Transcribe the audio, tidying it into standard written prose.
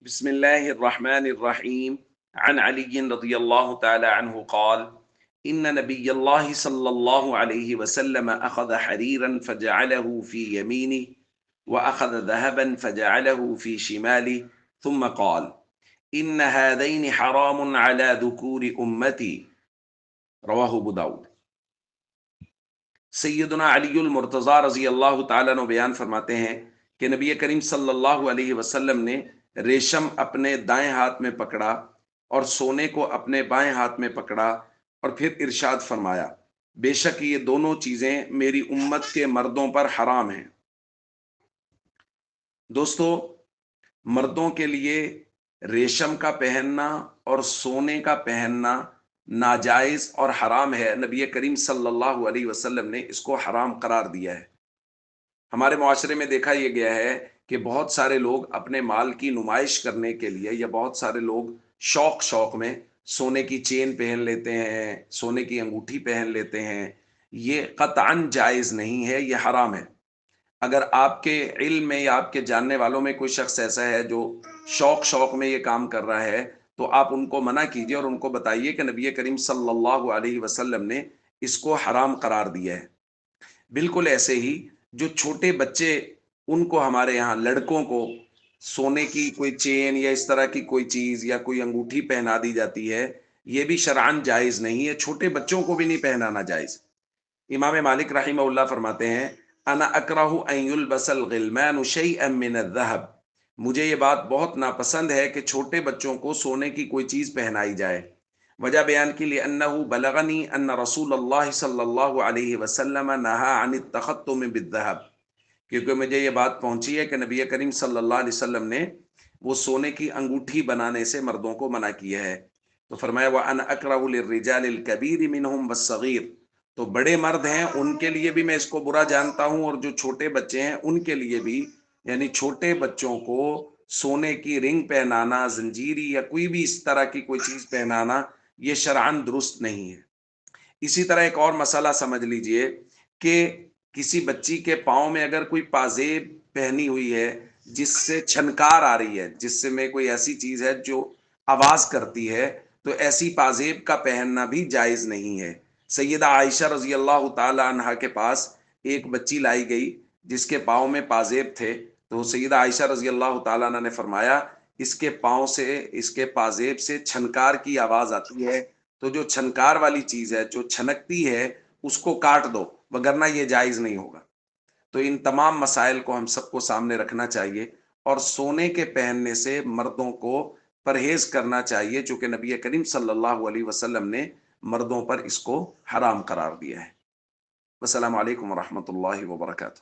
بسم الله الرحمن الرحيم. عن علي رضي الله تعالى عنه قال: إن نبي الله صلى الله عليه وسلم أخذ حريرا فجعله في يمينه، وأخذ ذهبا فجعله في شماله، ثم قال: إن هذين حرام على ذكور أمتي. رواہ ابو داؤد۔ سیدنا علی المرتضیٰ رضی اللہ تعالیٰ عنہ بیان فرماتے ہیں کہ نبی کریم صلی اللہ علیہ وسلم نے ریشم اپنے دائیں ہاتھ میں پکڑا اور سونے کو اپنے بائیں ہاتھ میں پکڑا، اور پھر ارشاد فرمایا: بے شک یہ دونوں چیزیں میری امت کے مردوں پر حرام ہیں۔ دوستو، مردوں کے لیے ریشم کا پہننا اور سونے کا پہننا ناجائز اور حرام ہے۔ نبی کریم صلی اللہ علیہ وسلم نے اس کو حرام قرار دیا ہے۔ ہمارے معاشرے میں دیکھا یہ گیا ہے کہ بہت سارے لوگ اپنے مال کی نمائش کرنے کے لیے، یا بہت سارے لوگ شوق میں سونے کی چین پہن لیتے ہیں، سونے کی انگوٹھی پہن لیتے ہیں۔ یہ قطعاً جائز نہیں ہے، یہ حرام ہے۔ اگر آپ کے علم میں یا آپ کے جاننے والوں میں کوئی شخص ایسا ہے جو شوق میں یہ کام کر رہا ہے، تو آپ ان کو منع کیجیے اور ان کو بتائیے کہ نبی کریم صلی اللہ علیہ وسلم نے اس کو حرام قرار دیا ہے۔ بالکل ایسے ہی جو چھوٹے بچے، ان کو ہمارے یہاں لڑکوں کو سونے کی کوئی چین یا اس طرح کی کوئی چیز یا کوئی انگوٹھی پہنا دی جاتی ہے، یہ بھی شرعاً جائز نہیں ہے، چھوٹے بچوں کو بھی نہیں پہنانا جائز۔ امام مالک رحمہ اللہ فرماتے ہیں: انا اکرہ ان یلبس الغلمان شیئا من الذهب، مجھے یہ بات بہت ناپسند ہے کہ چھوٹے بچوں کو سونے کی کوئی چیز پہنائی جائے۔ وجہ بیان کی لأنہ بلغنی ان رسول اللہ صلی اللہ علیہ وسلم نہا عن التختم بالذهب، کیونکہ مجھے یہ بات پہنچی ہے کہ نبی کریم صلی اللہ علیہ وسلم نے وہ سونے کی انگوٹھی بنانے سے مردوں کو منع کیا ہے۔ تو فرمایا: وَأَنَا أَكْرَهُ لِلرِّجَالِ الْكَبِيرِ مِنْهُمْ وَالصَّغِيرِ، تو بڑے مرد ہیں ان کے لیے بھی میں اس کو برا جانتا ہوں، اور جو چھوٹے بچے ہیں ان کے لیے بھی، یعنی چھوٹے بچوں کو سونے کی رنگ پہنانا، زنجیری یا کوئی بھی اس طرح کی کوئی چیز پہنانا، یہ شرعاً درست نہیں ہے۔ اسی طرح ایک اور مسئلہ سمجھ لیجئے کہ کسی بچی کے پاؤں میں اگر کوئی پازیب پہنی ہوئی ہے جس سے چھنکار آ رہی ہے، جس سے میں کوئی ایسی چیز ہے جو آواز کرتی ہے، تو ایسی پازیب کا پہننا بھی جائز نہیں ہے۔ سیدہ عائشہ رضی اللہ تعالی عنہا کے پاس ایک بچی لائی گئی جس کے پاؤں میں پازیب تھے، تو سیدہ عائشہ رضی اللہ تعالی عنہ نے فرمایا: اس کے پاؤں سے، اس کے پازیب سے چھنکار کی آواز آتی ہے، تو جو چھنکار والی چیز ہے، جو چھنکتی ہے، اس کو کاٹ دو، وگرنہ یہ جائز نہیں ہوگا۔ تو ان تمام مسائل کو ہم سب کو سامنے رکھنا چاہیے، اور سونے کے پہننے سے مردوں کو پرہیز کرنا چاہیے، چونکہ نبی کریم صلی اللہ علیہ وسلم نے مردوں پر اس کو حرام قرار دیا ہے۔ السلام علیکم ورحمۃ اللہ وبرکاتہ۔